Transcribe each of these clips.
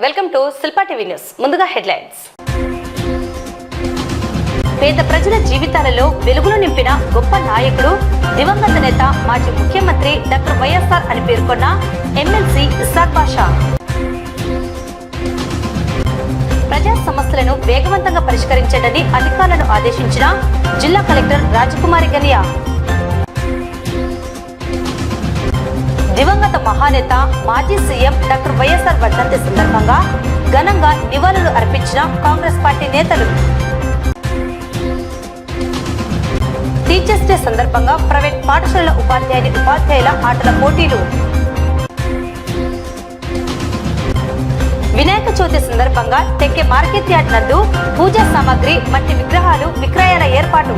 Welcome to Shilpa TV news. ముందుగా headlines. పేద ప్రజల జీవితాలలో వెలుగులు నింపిన గొప్ప నాయకుడు దివంగత నేత మాజీ ముఖ్యమంత్రి డాక్టర్ వైఎస్ఆర్ అని పేర్కొన్న ఎమ్మెల్సీ ఇస్సాక్ బాషా. ప్రజా సమస్యలను వేగవంతంగా పరిష్కరించండి అధికారులను ఆదేశించిన జిల్లా కలెక్టర్ రాజకుమారి గనియా. దివంగత మహానేత మాజీ సీఎం డాక్టర్ వైఎస్ఆర్ వర్ధంతి సందర్భంగా ఘనంగా నివాళులు అర్పించిన కాంగ్రెస్ పార్టీ నేతలు. టీచర్స్ డే సందర్భంగా ప్రైవేట్ పాఠశాలల ఉపాధ్యాయుల ఆటల పోటీలు. వినాయక చవితి సందర్భంగా టెక్కే మార్కెట్ యార్డ్ నందు పూజా సామాగ్రి మట్టి విగ్రహాలు విక్రయాల ఏర్పాటు.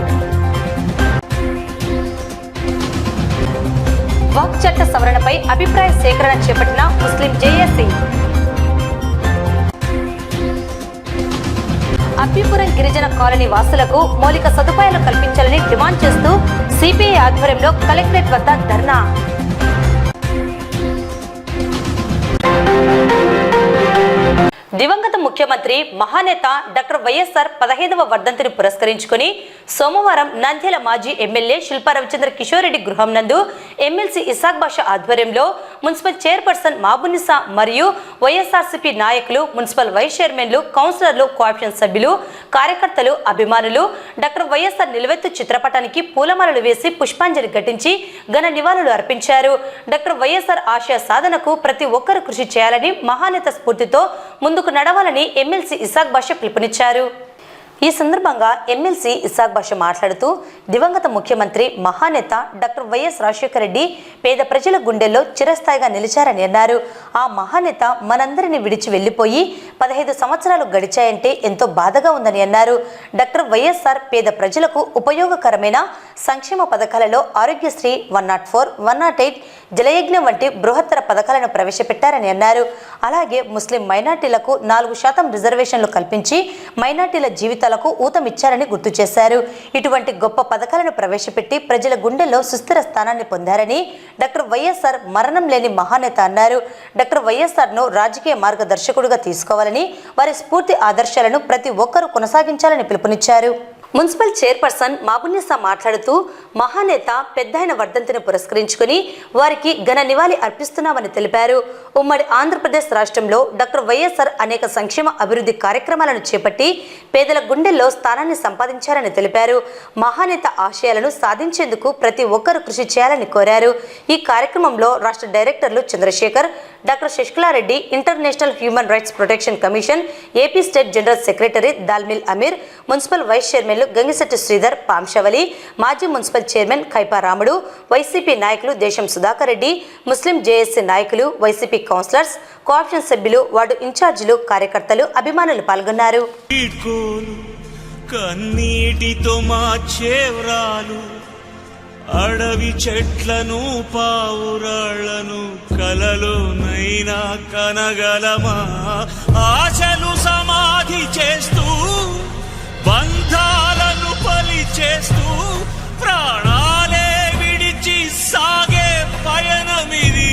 వక్ఫ్ చట్ట సవరణపై అభిప్రాయ సేకరణ చేపట్టిన ముస్లిం జేఏసీ. అబ్బిపురం గిరిజన కాలనీ వాసులకు మౌలిక సదుపాయాలు కల్పించాలని డిమాండ్ చేస్తూ సిపిఐ ఆధ్వర్యంలో కలెక్టరేట్ వద్ద ధర్నా. దివంగత ముఖ్యమంత్రి మహానేత డాక్టర్ వైఎస్ఆర్ 15వ వర్ధంతిని పురస్కరించుకుని సోమవారం నంద్యాల మాజీ ఎమ్మెల్యే శిల్పా రవిచంద్ర కిషోర్ రెడ్డి గృహం నందు ఎమ్మెల్సీ ఇస్సాక్ బాషా ఆధ్వర్యంలో మున్సిపల్ చైర్పర్సన్ మాబునిసా మరియు వైఎస్ఆర్సీపీ నాయకులు, మున్సిపల్ వైస్ చైర్మన్లు, కౌన్సిలర్లు, కోఆప్షన్ సభ్యులు, కార్యకర్తలు, అభిమానులు డాక్టర్ వైఎస్ఆర్ నిలువెత్తు చిత్రపటానికి పూలమాలలు వేసి పుష్పాంజలి ఘటించి ఘన నివాళులు అర్పించారు. డాక్టర్ వైఎస్ఆర్ ఆశయ సాధనకు ప్రతి ఒక్కరూ కృషి చేయాలని, మహానేత స్ఫూర్తితో ముందుకు నడవాలని ఎమ్మెల్సీ ఇస్సాక్ బాషా పిలుపునిచ్చారు. ఈ సందర్భంగా ఎమ్మెల్సీ ఇస్సాక్ బాషా మాట్లాడుతూ దివంగత ముఖ్యమంత్రి మహానేత డాక్టర్ వైఎస్ రాజశేఖర రెడ్డి పేద ప్రజల గుండెల్లో చిరస్థాయిగా నిలిచారని అన్నారు. ఆ మహానేత మనందరినీ విడిచి వెళ్లిపోయి 15 సంవత్సరాలు గడిచాయంటే ఎంతో బాధగా ఉందని అన్నారు. డాక్టర్ వైఎస్ఆర్ పేద ప్రజలకు ఉపయోగకరమైన సంక్షేమ పథకాలలో ఆరోగ్యశ్రీ, 104, 108, జలయజ్ఞం వంటి బృహత్తర పథకాలను ప్రవేశపెట్టారని అన్నారు. అలాగే ముస్లిం మైనార్టీలకు 4% రిజర్వేషన్లు కల్పించి మైనార్టీల జీవితాలకు ఊతమిచ్చారని గుర్తు చేశారు. ఇటువంటి గొప్ప పథకాలను ప్రవేశపెట్టి ప్రజల గుండెల్లో సుస్థిర స్థానాన్ని పొందారని, డాక్టర్ వైఎస్ఆర్ మరణం లేని మహానేత అన్నారు. డాక్టర్ వైఎస్ఆర్ను రాజకీయ మార్గదర్శకుడిగా తీసుకోవాలని, వారి స్ఫూర్తి ఆదర్శాలను ప్రతి ఒక్కరూ కొనసాగించాలని పిలుపునిచ్చారు. మున్సిపల్ చైర్పర్సన్ మాబునిసా మాట్లాడుతూ మహానేత పెద్దయిన వర్ధంతిని పురస్కరించుకుని వారికి ఘన నివాళి అర్పిస్తున్నామని తెలిపారు. ఉమ్మడి ఆంధ్రప్రదేశ్ రాష్ట్రంలో డాక్టర్ వైఎస్ఆర్ అనేక సంక్షేమ అభివృద్ధి కార్యక్రమాలను చేపట్టి పేదల గుండెల్లో స్థానాన్ని సంపాదించారని తెలిపారు. మహానేత ఆశయాలను సాధించేందుకు ప్రతి ఒక్కరూ కృషి చేయాలని కోరారు. ఈ కార్యక్రమంలో రాష్ట్ర డైరెక్టర్లు Chandrasekhar, doctor Sasikala Reddy, international human rights protection commission AP state general secretary Dalmil Ameer, municipal vice chairman Gangisetty Sridhar, Pamsavali, మాజీ municipal chairman Khaipa Ramudu, YCP నాయకులు దేశం సుధాకర్ రెడ్డి, ముస్లిం జేఏసీ నాయకులు, వైసీపీ కౌన్సిలర్స్, కోఆప్షన్ సభ్యులు, వార్డు ఇన్ఛార్జీలు, కార్యకర్తలు, అభిమానులు పాల్గొన్నారు. కన్నీటితో మార్చేవ్రాలు అడవి చెట్లను, పావురాళ్లను కలలోనైనా కనగలమా? ఆశలు సమాధి చేస్తూ, బంధాలను బలి చేస్తూ, ప్రాణాలే విడిచి సాగే పయనమిది.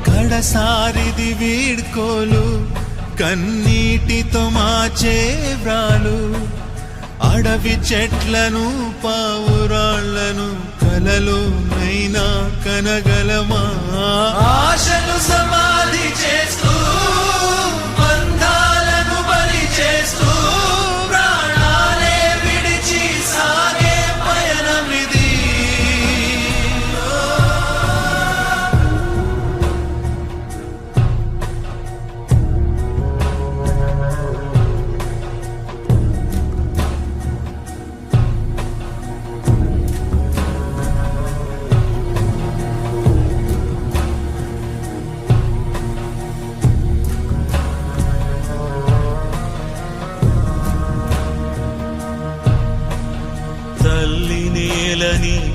కడసారిది వీడ్కోలు, కన్నీటితో మాచే వ్రాలు అడవి చెట్లను, పావురాళ్లను కలలోనైనా కనగలమా? ఆశలు సమాధి చేస్తూ, బంధాలను బలి చేస్తూ, ప్రాణాలే విడిచి సాగే పయనమిది.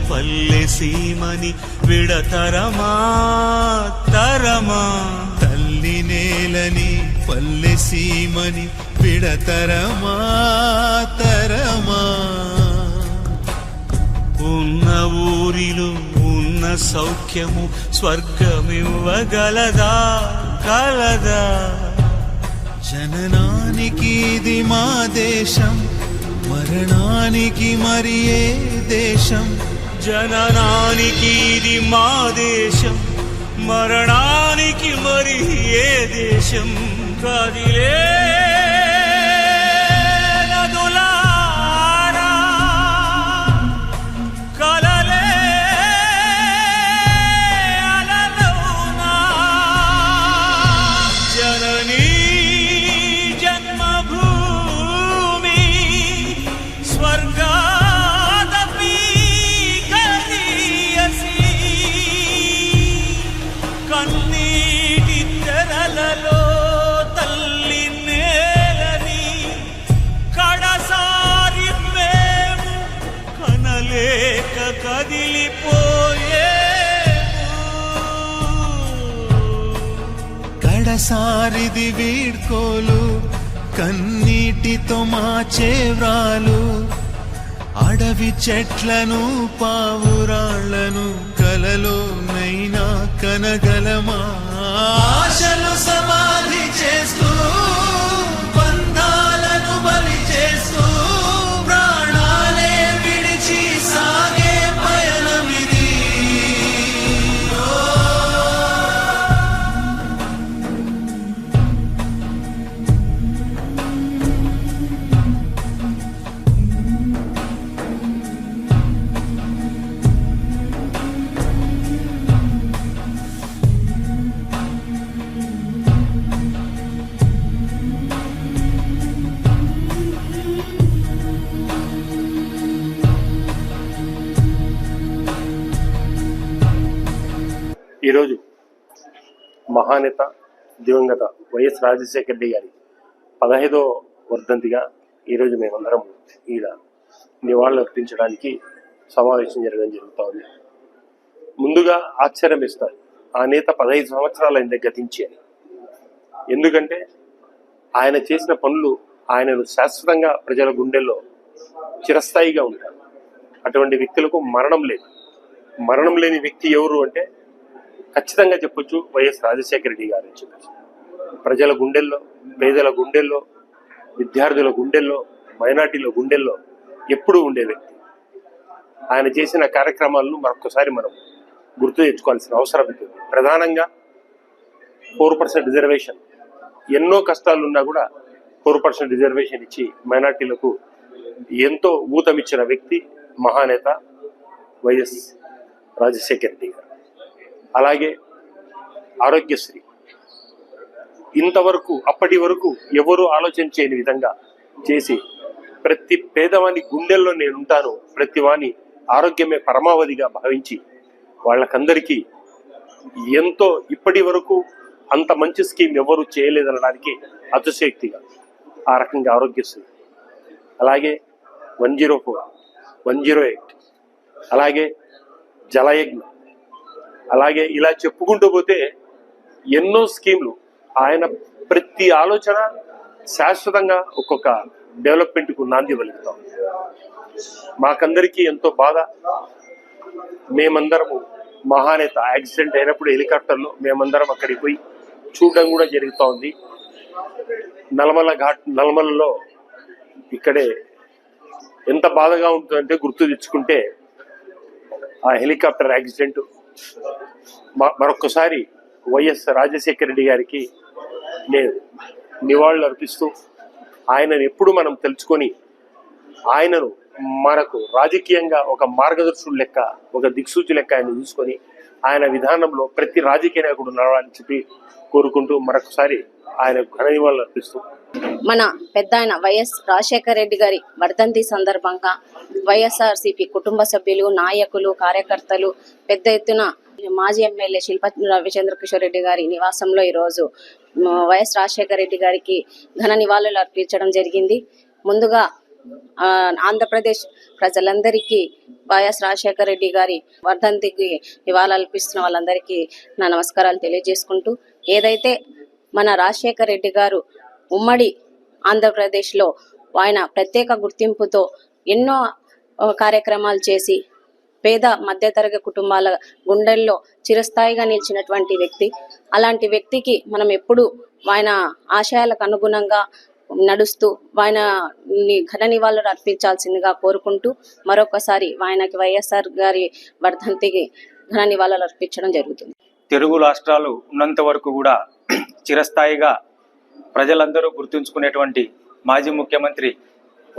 పల్లె సీమని విడతరమా తరమా? తల్లి నేలని పల్లె సీమని విడతరమా తరమా? ఉన్న ఊరిలో ఉన్న సౌఖ్యము స్వర్గమివ్వగలదా కలదా? జననానికి ఇది మా దేశం, మరణానికి మరి ఏ దేశం? జననానికి ఇది మా దేశం, మరణానికి మరి ఏ దేశం? కదిలే నదులారా, కలలే అలలోనా, జననీ జన్మభూమి స్వర్గాదపి గరీయసి, కన్నీటి తెరలలో తల్లి నేలని కడసారి మేము కనలేక కదిలిపోయేము. కడసారిది వీడ్కోలు, కన్నీటితో మార్చే వ్రాలు. అడవి చెట్లను పావురాళ్లను కలలోనైనా కనగలమా? ఆశలు సమాధి చేస్తూ, బంధాలను బలి చేస్తూ, ప్రాణాలే విడిచి సాగే పయనమిది. ఈరోజు మహానేత దివంగత వైఎస్ రాజశేఖర రెడ్డి గారి 15వ వర్ధంతిగా ఈరోజు మేమందరం ఈడ నివాళులు అర్పించడానికి సమావేశం జరగడం జరుగుతోంది. ముందుగా ఆశ్చర్యం ఇస్తారు, ఆ నేత 15 సంవత్సరాలు ఆయన గతించి అని. ఎందుకంటే ఆయన చేసిన పనులు ఆయనను శాశ్వతంగా ప్రజల గుండెల్లో చిరస్థాయిగా ఉంటారు. అటువంటి వ్యక్తులకు మరణం లేదు. మరణం లేని వ్యక్తి ఎవరు అంటే ఖచ్చితంగా చెప్పొచ్చు వైఎస్ రాజశేఖర రెడ్డి గారు. ప్రజల గుండెల్లో, పేదల గుండెల్లో, విద్యార్థుల గుండెల్లో, మైనార్టీల గుండెల్లో ఎప్పుడూ ఉండే వ్యక్తి. ఆయన చేసిన కార్యక్రమాలను మరొకసారి మనం గుర్తు తెచ్చుకోవాల్సిన అవసరం ఉంటుంది. ప్రధానంగా 4% రిజర్వేషన్, ఎన్నో కష్టాలు ఉన్నా కూడా 4% రిజర్వేషన్ ఇచ్చి మైనార్టీలకు ఎంతో ఊతమిచ్చిన వ్యక్తి మహానేత వైఎస్ రాజశేఖర రెడ్డి గారు. అలాగే ఆరోగ్యశ్రీ ఇంతవరకు అప్పటి వరకు ఎవరు ఆలోచన చేయని విధంగా చేసి ప్రతి పేదవాని గుండెల్లో నేనుంటాను, ప్రతి వాని ఆరోగ్యమే పరమావధిగా భావించి వాళ్ళకందరికీ ఎంతో ఇప్పటి వరకు అంత మంచి స్కీమ్ ఎవరు చేయలేదనడానికి అతిశయోక్తిగా ఆ రకంగా ఆరోగ్యశ్రీ, అలాగే 104, 108, అలాగే జలయజ్ఞం, అలాగే ఇలా చెప్పుకుంటూ పోతే ఎన్నో స్కీమ్లు. ఆయన ప్రతి ఆలోచన శాశ్వతంగా ఒక్కొక్క డెవలప్మెంట్కు నాంది పలుకుతాం. మాకందరికీ ఎంతో బాధ. మేమందరము మహానేత యాక్సిడెంట్ అయినప్పుడు హెలికాప్టర్లో మేమందరం అక్కడికి పోయి చూడడం కూడా జరుగుతూ ఉంది. నల్మలలో ఇక్కడే ఎంత బాధగా ఉంటుందంటే గుర్తు తెచ్చుకుంటే ఆ హెలికాప్టర్ యాక్సిడెంట్. మరొక్కసారి వైఎస్ రాజశేఖర రెడ్డి గారికి నేను నివాళులు అర్పిస్తూ ఆయనను ఎప్పుడు మనం తెలుసుకొని ఆయనను మనకు రాజకీయంగా ఒక మార్గదర్శుడు లెక్క, ఒక దిక్సూచి లెక్క ఆయన చూసుకొని ఆయన విధానంలో ప్రతి రాజకీయ నాయకుడు నడవాలని చెప్పి కోరుకుంటూ మరొకసారి ఆయన ఘన నివాళులు అర్పిస్తూ మన పెద్ద ఆయన వైఎస్ రాజశేఖర రెడ్డి గారి వర్ధంతి సందర్భంగా వైఎస్ఆర్సీపీ కుటుంబ సభ్యులు, నాయకులు, కార్యకర్తలు పెద్ద ఎత్తున మాజీ ఎమ్మెల్యే శిల్ప రవిచంద్ర కిషోర్ రెడ్డి గారి నివాసంలో ఈరోజు వైఎస్ రాజశేఖర రెడ్డి గారికి ఘన నివాళులు అర్పించడం జరిగింది. ముందుగా ఆంధ్రప్రదేశ్ ప్రజలందరికీ వైఎస్ రాజశేఖర రెడ్డి గారి వర్ధంతికి నివాళులు అర్పిస్తున్న వాళ్ళందరికీ నా నమస్కారాలు తెలియజేసుకుంటూ, ఏదైతే మన రాజశేఖర రెడ్డి గారు ఉమ్మడి ఆంధ్రప్రదేశ్లో ఆయన ప్రత్యేక గుర్తింపుతో ఎన్నో కార్యక్రమాలు చేసి పేద మధ్యతరగతి కుటుంబాల గుండెల్లో చిరస్థాయిగా నిలిచినటువంటి వ్యక్తి. అలాంటి వ్యక్తికి మనం ఎప్పుడు ఆయన ఆశయాలకు అనుగుణంగా నడుస్తూ ఆయన ఘన నివాళులు అర్పించాల్సిందిగా కోరుకుంటూ మరొకసారి ఆయనకి వైఎస్ఆర్ గారి వర్ధంతికి ఘన నివాళులు అర్పించడం జరుగుతుంది. తెలుగు రాష్ట్రాలు ఉన్నంత వరకు కూడా చిరస్థాయిగా ప్రజలందరూ గుర్తుంచుకునేటువంటి మాజీ ముఖ్యమంత్రి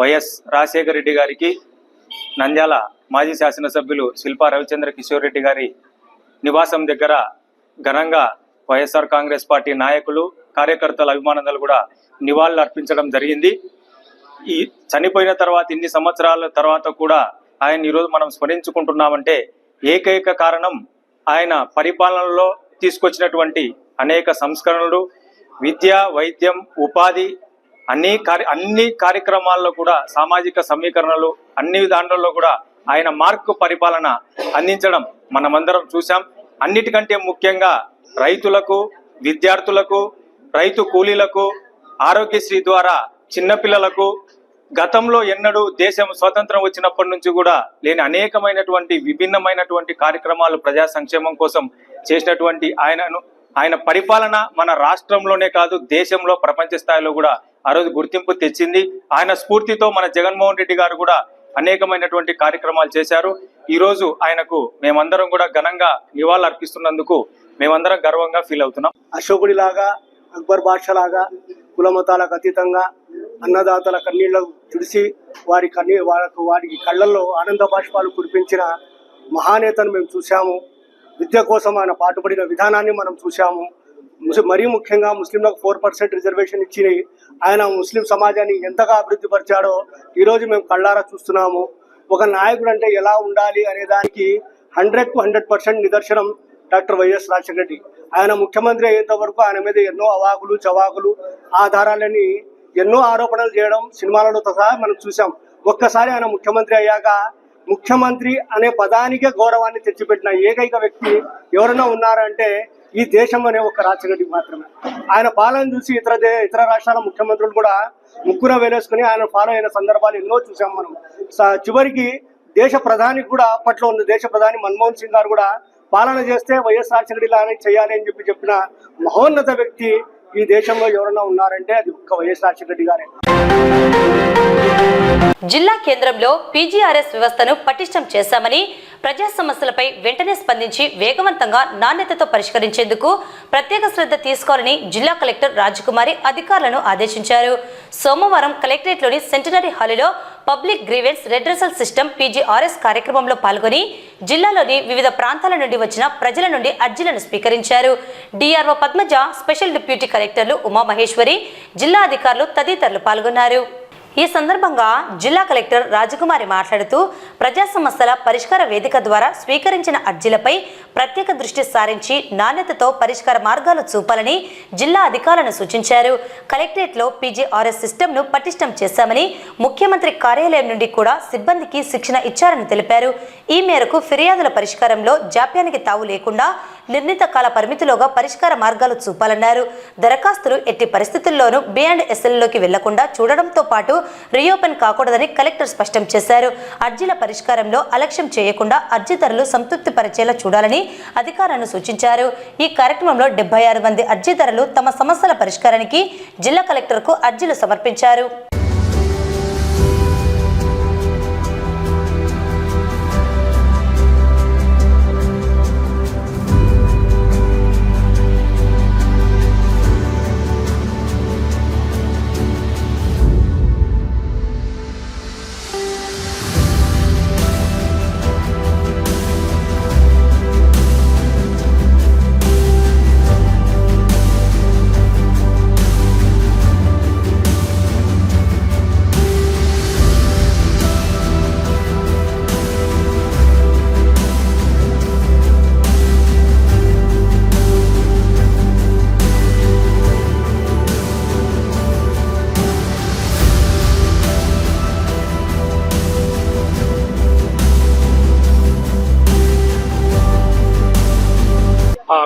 వైఎస్ రాజశేఖర రెడ్డి గారికి నంద్యాల మాజీ శాసనసభ్యులు శిల్పా రవిచంద్ర కిషోర్ రెడ్డి గారి నివాసం దగ్గర ఘనంగా వైఎస్ఆర్ కాంగ్రెస్ పార్టీ నాయకులు, కార్యకర్తల అభిమానులు కూడా నివాళులు అర్పించడం జరిగింది. ఈ చనిపోయిన తర్వాత ఇన్ని సంవత్సరాల తర్వాత కూడా ఆయన ఈరోజు మనం స్మరించుకుంటున్నామంటే ఏకైక కారణం ఆయన పరిపాలనలో తీసుకొచ్చినటువంటి అనేక సంస్కరణలు, విద్య, వైద్యం, ఉపాధి అన్ని కార్యక్రమాల్లో కూడా సామాజిక సమీకరణలు అన్ని దాంట్లో కూడా ఆయన మార్కు పరిపాలన అందించడం మనమందరం చూసాం. అన్నిటికంటే ముఖ్యంగా రైతులకు, విద్యార్థులకు, రైతు కూలీలకు, ఆరోగ్యశ్రీ ద్వారా చిన్నపిల్లలకు గతంలో ఎన్నడూ దేశం స్వతంత్రం వచ్చినప్పటి నుంచి కూడా లేని అనేకమైనటువంటి విభిన్నమైనటువంటి కార్యక్రమాలు ప్రజా సంక్షేమం కోసం చేసినటువంటి ఆయన పరిపాలన మన రాష్ట్రంలోనే కాదు దేశంలో, ప్రపంచ స్థాయిలో కూడా ఆ రోజు గుర్తింపు తెచ్చింది. ఆయన స్ఫూర్తితో మన జగన్మోహన్ రెడ్డి గారు కూడా అనేకమైనటువంటి కార్యక్రమాలు చేశారు. ఈ రోజు ఆయనకు మేమందరం కూడా ఘనంగా నివాళులు అర్పిస్తున్నందుకు మేమందరం గర్వంగా ఫీల్ అవుతున్నాం. అశోకుడి లాగా, అక్బర్ బాద్షా లాగా కులమతాలకు అతీతంగా అన్నదాతల కన్నీళ్లు తుడిసి వారికి కళ్ళల్లో ఆనంద బాష్పాలు కురిపించిన మహానేతను మేము చూసాము. విద్య కోసం ఆయన పాటుపడిన విధానాన్ని మనం చూసాము. మరీ ముఖ్యంగా ముస్లింలకు 4% రిజర్వేషన్ ఇచ్చి ఆయన ముస్లిం సమాజాన్ని ఎంతగా అభివృద్ధి పరిచాడో ఈరోజు మేము కళ్ళారా చూస్తున్నాము. ఒక నాయకుడు అంటే ఎలా ఉండాలి అనే దానికి 100% నిదర్శనం డాక్టర్ వైఎస్ రాజశేఖర రెడ్డి. ఆయన ముఖ్యమంత్రి అయ్యేంత వరకు ఆయన మీద ఎన్నో అవాకులు చవాకులు ఆధారాలని ఎన్నో ఆరోపణలు చేయడం సినిమాలలో సహా మనం చూసాం. ఒక్కసారి ఆయన ముఖ్యమంత్రి అయ్యాక ముఖ్యమంత్రి అనే పదానికే గౌరవాన్ని తెచ్చిపెట్టిన ఏకైక వ్యక్తి ఎవరైనా ఉన్నారంటే ఈ దేశంలోనే ఒక రాజశేఖర రెడ్డి మాత్రమే. ఆయన పాలన చూసి ఇతర రాష్ట్రాల ముఖ్యమంత్రులు కూడా ముక్కున వేలేసుకుని ఆయన ఫాలో అయిన సందర్భాలు ఎన్నో చూసాం మనం. చివరికి దేశ ప్రధానికి కూడా అప్పట్లో ఉన్న దేశ ప్రధాని మన్మోహన్ సింగ్ గారు కూడా పాలన చేస్తే వైఎస్ రాజశేఖర రెడ్డి లానే చేయాలి అని చెప్పిన మహోన్నత వ్యక్తి ఈ దేశంలో ఎవరైనా ఉన్నారంటే అది ఒక్క వైఎస్ రాజశేఖర రెడ్డి గారే. జిల్లా కేంద్రంలో పీజీఆర్ఎస్ వ్యవస్థను పటిష్టం చేశామని, ప్రజా సమస్యలపై వెంటనే స్పందించి వేగవంతంగా నాణ్యతతో పరిష్కరించేందుకు ప్రత్యేక శ్రద్ధ తీసుకోవాలని జిల్లా కలెక్టర్ రాజకుమారి అధికారులను ఆదేశించారు. సోమవారం కలెక్టరేట్లోని సెంటనరీ హాలులో public grievance redressal system PGRS కార్యక్రమంలో పాల్గొని జిల్లాలోని వివిధ ప్రాంతాల నుండి వచ్చిన ప్రజల నుండి అర్జీలను స్వీకరించారు. డిఆర్ఓ పద్మజ, స్పెషల్ డిప్యూటీ కలెక్టర్లు ఉమామహేశ్వరి, జిల్లా అధికారులు తదితరులు పాల్గొన్నారు. ఈ సందర్భంగా జిల్లా కలెక్టర్ రాజకుమారి మాట్లాడుతూ ప్రజా సమస్యల పరిష్కార వేదిక ద్వారా స్వీకరించిన అర్జీలపై ప్రత్యేక దృష్టి సారించి నాణ్యతతో పరిష్కార మార్గాలు చూపాలని జిల్లా అధికారులను సూచించారు. కలెక్టరేట్లో పీజీఆర్ఎస్ సిస్టమ్ను పటిష్టం చేశామని, ముఖ్యమంత్రి కార్యాలయం నుండి కూడా సిబ్బందికి శిక్షణ ఇచ్చారని తెలిపారు. ఈ మేరకు ఫిర్యాదుల పరిష్కారంలో జాప్యానికి తావు లేకుండా నిర్ణీత కాల పరిమితిలోగా పరిష్కార మార్గాలు చూపాలన్నారు. దరఖాస్తులు ఎట్టి పరిస్థితుల్లోనూ B&SLలోకి వెళ్లకుండా చూడడంతో పాటు రీఓపెన్ కాకూడదని కలెక్టర్ స్పష్టం చేశారు. అర్జీల పరిష్కారంలో అలక్ష్యం చేయకుండా అర్జీదారులు సంతృప్తి పరిచేలా చూడాలని అధికారులను సూచించారు. ఈ కార్యక్రమంలో 76 మంది అర్జీదారులు తమ సమస్యల పరిష్కారానికి జిల్లా కలెక్టర్కు అర్జీలు సమర్పించారు.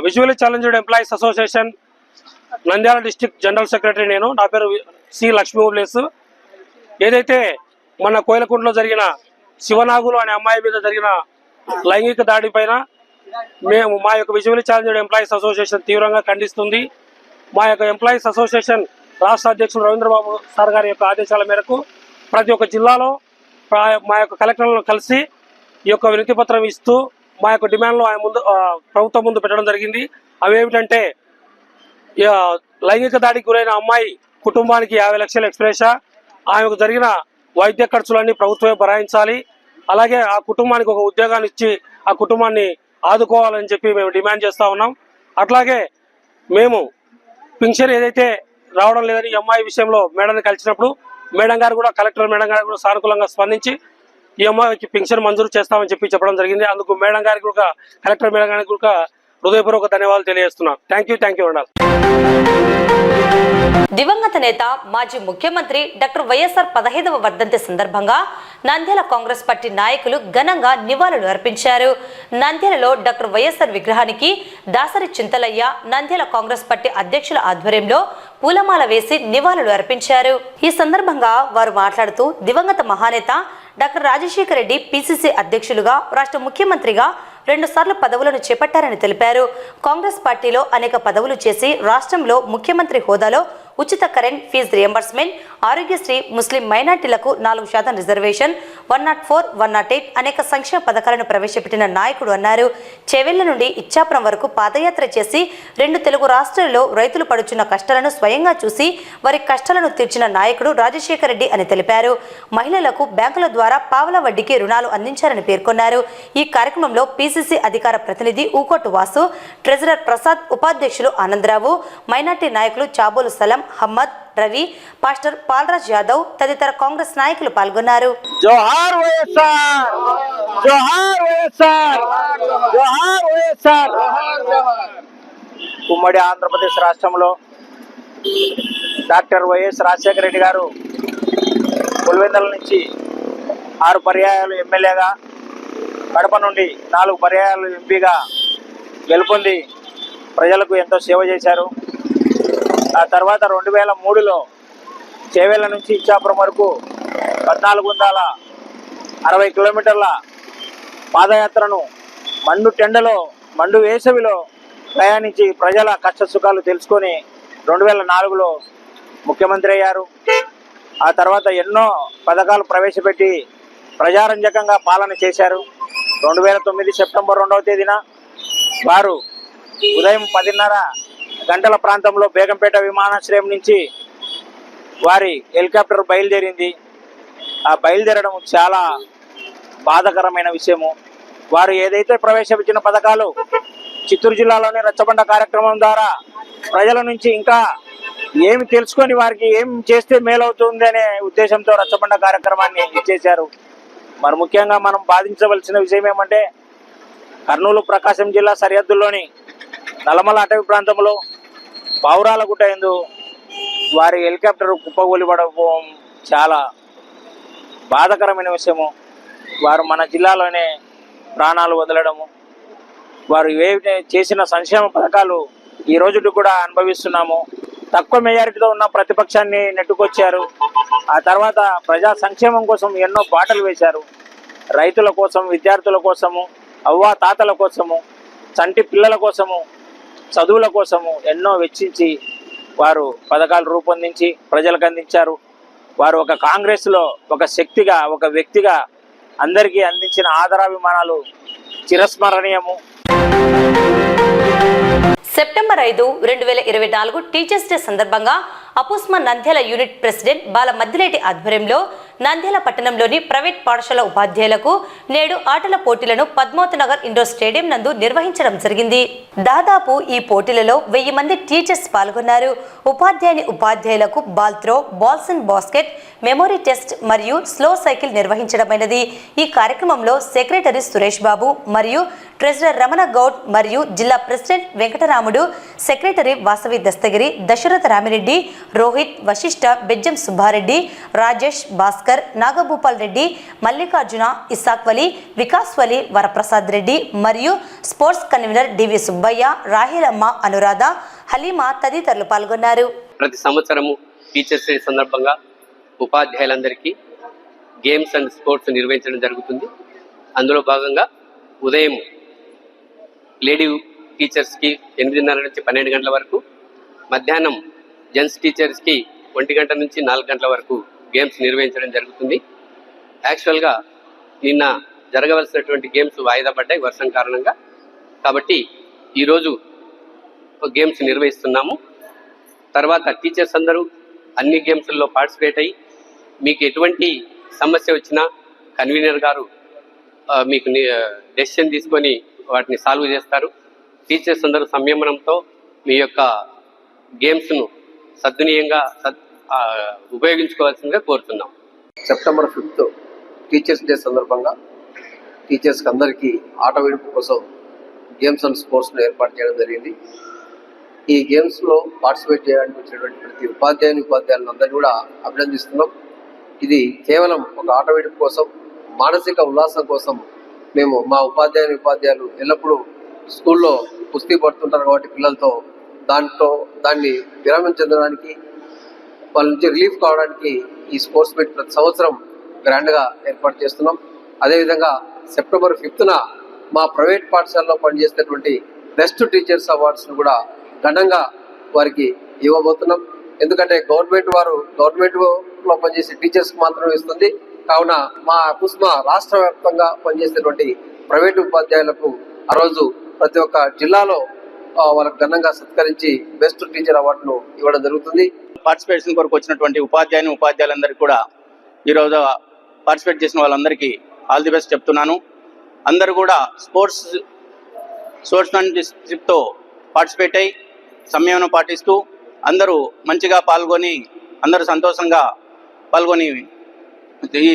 Visually challenged employees association Nandyal district general secretary నేను. నా పేరు సి లక్ష్మీ ఉల్లేస్. ఏదైతే మన కోయిలకుంటలో జరిగిన శివనాగులు అనే అమ్మాయి మీద జరిగిన లైంగిక దాడి పైన మేము మా యొక్క విజువల్లీ ఛాలెంజ్డ్ ఎంప్లాయీస్ అసోసియేషన్ తీవ్రంగా ఖండిస్తుంది. మా యొక్క ఎంప్లాయీస్ అసోసియేషన్ రాష్ట్ర అధ్యక్షులు రవీంద్రబాబు సార్ గారి యొక్క ఆదేశాల మేరకు ప్రతి ఒక్క జిల్లాలో మా యొక్క కలెక్టర్లను కలిసి ఈ యొక్క వినతి పత్రం ఇస్తూ మా యొక్క డిమాండ్లు ఆయన ముందు ప్రభుత్వం ముందు పెట్టడం జరిగింది. అవి ఏమిటంటే లైంగిక దాడికి గురైన అమ్మాయి కుటుంబానికి 50 లక్షల ఎక్స్ప్రెషా, ఆమెకు జరిగిన వైద్య ఖర్చులన్నీ ప్రభుత్వమే భరాయించాలి. అలాగే ఆ కుటుంబానికి ఒక ఉద్యోగాన్ని ఇచ్చి ఆ కుటుంబాన్ని ఆదుకోవాలని చెప్పి మేము డిమాండ్ చేస్తూ ఉన్నాం. అట్లాగే మేము పింఛన్ ఏదైతే రావడం లేదని ఈ అమ్మాయి విషయంలో మేడంని కలిసినప్పుడు మేడం గారు కూడా కలెక్టర్ మేడం గారు కూడా సానుకూలంగా స్పందించి ఈ అమ్మాయికి పింఛన్ మంజూరు చేస్తామని చెప్పడం జరిగింది. అందుకు మేడం గారికి కూడా కలెక్టర్ మేడం గారికి కూడా హృదయపూర్వక ధన్యవాదాలు తెలియజేస్తున్నాం. థ్యాంక్ యూ అన్నారు. దివంగత నేత మాజీ ముఖ్యమంత్రి డాక్టర్ వైఎస్ఆర్ 15వ వర్ధంతి సందర్భంగా నంద్యాల కాంగ్రెస్ పార్టీ నాయకులు ఘనంగా నివాళులు అర్పించారు. నంద్యాలలో డాక్టర్ వైఎస్ఆర్ విగ్రహానికి దాసరి చింతలయ్య నంద్యాల కాంగ్రెస్ పార్టీ అధ్యక్షుల ఆధ్వర్యంలో పూలమాల వేసి నివాళులు అర్పించారు. ఈ సందర్భంగా వారు మాట్లాడుతూ దివంగత మహానేత డాక్టర్ రాజశేఖర రెడ్డి పిసిసి అధ్యక్షులుగా, రాష్ట్ర ముఖ్యమంత్రిగా 2 సార్లు పదవులను చేపట్టారని తెలిపారు. కాంగ్రెస్ పార్టీలో అనేక పదవులు చేసి రాష్ట్రంలో ముఖ్యమంత్రి హోదాలో ఉచిత కరెంట్ ఫీజు రియంబర్స్మెంట్, ఆరోగ్యశ్రీ, ముస్లిం మైనార్టీలకు 4% రిజర్వేషన్, 104, 108 అనేక సంక్షేమ పథకాలను ప్రవేశపెట్టిన నాయకుడు అన్నారు. చెవెళ్ల నుండి ఇచ్చాపురం వరకు పాదయాత్ర చేసి 2 తెలుగు రాష్ట్రాల్లో రైతులు పడుచున్న కష్టాలను స్వయంగా చూసి వారి కష్టాలను తీర్చిన నాయకుడు రాజశేఖర రెడ్డి అని తెలిపారు. మహిళలకు బ్యాంకుల ద్వారా పావలా వడ్డీకి రుణాలు అందించారని పేర్కొన్నారు. ఈ కార్యక్రమంలో పిసిసి అధికార ప్రతినిధి ఊకోటు వాసు, ట్రెజరర్ ప్రసాద్, ఉపాధ్యక్షులు ఆనందరావు, మైనార్టీ నాయకులు చాబోలు సలం, హమ్మద్, రవి, పాస్టర్ పాల్రాజ్ యాదవ్ తదితర కాంగ్రెస్ నాయకులు పాల్గొన్నారు. జోహార్ వైఎస్ఆర్, జోహార్ వైఎస్ఆర్, జోహార్ వైఎస్ఆర్. ఉమ్మడి ఆంధ్రప్రదేశ్ రాష్ట్రంలో డాక్టర్ వైఎస్ రాజశేఖర రెడ్డి గారు పులివెందుల నుంచి 6 పర్యాయాలు ఎమ్మెల్యేగా, కడప నుండి 4 పర్యాయాలు ఎంపీగా గెలుపొంది ప్రజలకు ఎంతో సేవ చేశారు. ఆ తర్వాత 2003లో చేవెళ్ల నుంచి ఇచ్చాపురం వరకు 1460 కిలోమీటర్ల పాదయాత్రను మండు వేసవిలో ప్రయాణించి ప్రజల కష్ట సుఖాలు తెలుసుకొని 2004లో ముఖ్యమంత్రి అయ్యారు. ఆ తర్వాత ఎన్నో పథకాలు ప్రవేశపెట్టి ప్రజారంజకంగా పాలన చేశారు. 2009 సెప్టెంబర్ 2వ తేదీన వారు ఉదయం 10:30 గంటల ప్రాంతంలో బేగంపేట విమానాశ్రయం నుంచి వారి హెలికాప్టర్ బయలుదేరింది. ఆ బయలుదేరడం చాలా బాధాకరమైన విషయము. వారు ఏదైతే ప్రవేశపెట్టిన పథకాలు చిత్తూరు జిల్లాలోని రచ్చబండ కార్యక్రమం ద్వారా ప్రజల నుంచి ఇంకా ఏమి తెలుసుకొని వారికి ఏం చేస్తే మేలవుతుంది అనే ఉద్దేశంతో రచ్చబండ కార్యక్రమాన్ని ఇచ్చేశారు. మరి ముఖ్యంగా మనం బాధించవలసిన విషయం ఏమంటే కర్నూలు ప్రకాశం జిల్లా సరిహద్దుల్లోని నల్లమల అటవీ ప్రాంతంలో పావురాలగుట్ట యందు వారి హెలికాప్టర్ కుప్పగూలిపడకపోవడం చాలా బాధాకరమైన విషయము. వారు మన జిల్లాలోనే ప్రాణాలు వదలడము, వారు ఏవైతే చేసిన సంక్షేమ పథకాలు ఈ రోజుకి కూడా అనుభవిస్తున్నాము. తక్కువ మెజారిటీతో ఉన్న ప్రతిపక్షాన్ని నెట్టుకొచ్చారు. ఆ తర్వాత ప్రజా సంక్షేమం కోసం ఎన్నో బాటలు వేశారు. రైతుల కోసం, విద్యార్థుల కోసము, అవ్వా తాతల కోసము, చంటి పిల్లల కోసము, చదువుల కోసము ఎన్నో వెచ్చించి వారు పథకాలు రూపొందించి ప్రజలకు అందించారు. వారు ఒక కాంగ్రెస్లో ఒక శక్తిగా, ఒక వ్యక్తిగా అందరికీ అందించిన ఆదరాభిమానాలు చిరస్మరణీయము. సెప్టెంబర్ 5, 2024 టీచర్స్ డే సందర్భంగా అపుస్మా నంద్యాల యూనిట్ ప్రెసిడెంట్ బాల మద్దిలేటి ఆధ్వర్యంలో నంద్యాల పట్టణంలోని ప్రైవేట్ పాఠశాల ఉపాధ్యాయులకు నేడు ఆటల పోటీలను పద్మావతి నగర్ ఇండోర్ స్టేడియం నందు నిర్వహించడం జరిగింది. దాదాపు ఈ పోటీలలో 1000 మంది టీచర్స్ పాల్గొన్నారు. ఉపాధ్యాయులకు ball throw, balls and basket, memory test మరియు స్లో సైకిల్ నిర్వహించడమైనది. ఈ కార్యక్రమంలో సెక్రటరీ సురేష్ బాబు మరియు ట్రెజరర్ రమణ గౌడ్ మరియు జిల్లా ప్రెసిడెంట్ వెంకటరాముడు, సెక్రటరీ వాసవి దస్తగిరి, దశరథ రామిరెడ్డి, రోహిత్, వశిష్ఠ, బెజ్జం సుబ్బారెడ్డి, రాజేష్, భాస్కర్, నాగభూపాల్ రెడ్డి, మల్లికార్జున, ఇసాక్ వలి, వికాస్ వలి, వరప్రసాద్ రెడ్డి మరియు స్పోర్ట్స్ కన్వీనర్ డివి సుబ్బయ్య, రాహిలమ్మ, అనురాధ, హలీమా తదితరులు పాల్గొన్నారు. ప్రతి సంవత్సరము టీచర్స్ డే సందర్భంగా ఉపాధ్యాయులందరికీ గేమ్స్ అండ్ స్పోర్ట్స్ నిర్వహించడం జరుగుతుంది. అందులో భాగంగా ఉదయం లేడీ టీచర్స్కి 8:30 నుంచి 12 గంటల వరకు, మధ్యాహ్నం జెంట్స్ టీచర్స్కి 1 గంట నుంచి 4 గంటల వరకు గేమ్స్ నిర్వహించడం జరుగుతుంది. యాక్చువల్గా నిన్న జరగవలసినటువంటి గేమ్స్ వాయిదా పడ్డాయి వర్షం కారణంగా. కాబట్టి ఈరోజు గేమ్స్ నిర్వహిస్తున్నాము. తర్వాత టీచర్స్ అందరూ అన్ని గేమ్స్లో పార్టిసిపేట్ అయ్యి మీకు ఎటువంటి సమస్య వచ్చినా కన్వీనర్ గారు మీకు డెసిషన్ తీసుకొని వాటిని సాల్వ్ చేస్తారు. టీచర్స్ అందరూ సంయమనంతో మీ యొక్క గేమ్స్ను సద్వినియంగా ఉపయోగించుకోవాల్సిందిగా కోరుతున్నాం. సెప్టెంబర్ 5 టీచర్స్ డే సందర్భంగా టీచర్స్కి అందరికీ ఆట విడుపు కోసం గేమ్స్ అండ్ స్పోర్ట్స్ను ఏర్పాటు చేయడం జరిగింది. ఈ గేమ్స్లో పార్టిసిపేట్ చేయడానికి వచ్చినటువంటి ప్రతి ఉపాధ్యాయులను అందరినీ కూడా అభినందిస్తున్నాం. ఇది కేవలం ఒక ఆట విడుపు కోసం, మానసిక ఉల్లాసం కోసం మేము మా ఉపాధ్యాయులు ఎల్లప్పుడూ స్కూల్లో కుస్తీ పడుతుంటారు కాబట్టి పిల్లలతో దాన్ని విరామం చెందడానికి, వాళ్ళ నుంచి రిలీఫ్ కావడానికి ఈ స్పోర్ట్స్ మీట్ ప్రతి సంవత్సరం గ్రాండ్గా ఏర్పాటు చేస్తున్నాం. అదేవిధంగా సెప్టెంబర్ 5న మా ప్రైవేట్ పాఠశాలలో పనిచేసేటువంటి బెస్ట్ టీచర్స్ అవార్డ్స్ను కూడా ఘనంగా వారికి ఇవ్వబోతున్నాం. ఎందుకంటే గవర్నమెంట్లో పనిచేసే టీచర్స్కి మాత్రమే ఇస్తుంది. కావున మా పుస్మా రాష్ట్ర వ్యాప్తంగా పనిచేసేటువంటి ప్రైవేటు ఉపాధ్యాయులకు ఆ రోజు ప్రతి ఒక్క జిల్లాలో వాళ్ళకు ఘనంగా సత్కరించి బెస్ట్ టీచర్ అవార్డును ఇవ్వడం జరుగుతుంది. పార్టిసిపేషన్ కొరకు వచ్చినటువంటి ఉపాధ్యాయులందరికీ కూడా ఈరోజు పార్టిసిపేట్ చేసిన వాళ్ళందరికీ ఆల్ ది బెస్ట్ చెప్తున్నాను. అందరూ కూడా స్పోర్ట్స్మెన్షిప్తో పార్టిసిపేట్ అయ్యి సంయమనం పాటిస్తూ అందరూ మంచిగా పాల్గొని అందరూ సంతోషంగా పాల్గొని ఈ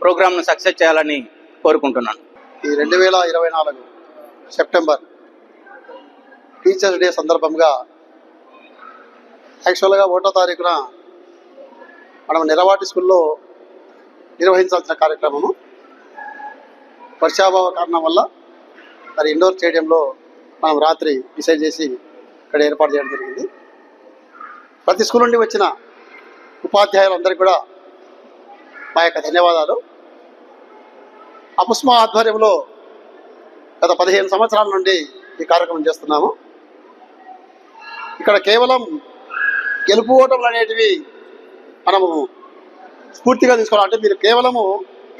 ప్రోగ్రామ్ను సక్సెస్ చేయాలని కోరుకుంటున్నాను. ఈ 2024 సెప్టెంబర్ టీచర్స్ డే సందర్భంగా యాక్చువల్గా 1వ తారీఖున మనం నిరవాటి స్కూల్లో నిర్వహించాల్సిన కార్యక్రమము వర్షాభావ కారణం వల్ల మరి ఇండోర్ స్టేడియంలో మనం రాత్రి డిసైడ్ చేసి ఇక్కడ ఏర్పాటు చేయడం జరిగింది. ప్రతి స్కూల్ నుండి వచ్చిన ఉపాధ్యాయులందరికీ కూడా మా యొక్క ధన్యవాదాలు. అపుస్మా ఆధ్వర్యంలో గత 15 సంవత్సరాల నుండి ఈ కార్యక్రమం చేస్తున్నాము. ఇక్కడ కేవలం గెలుపు ఓటములు అనేటివి మనము స్ఫూర్తిగా తీసుకోవాలి. అంటే మీరు కేవలము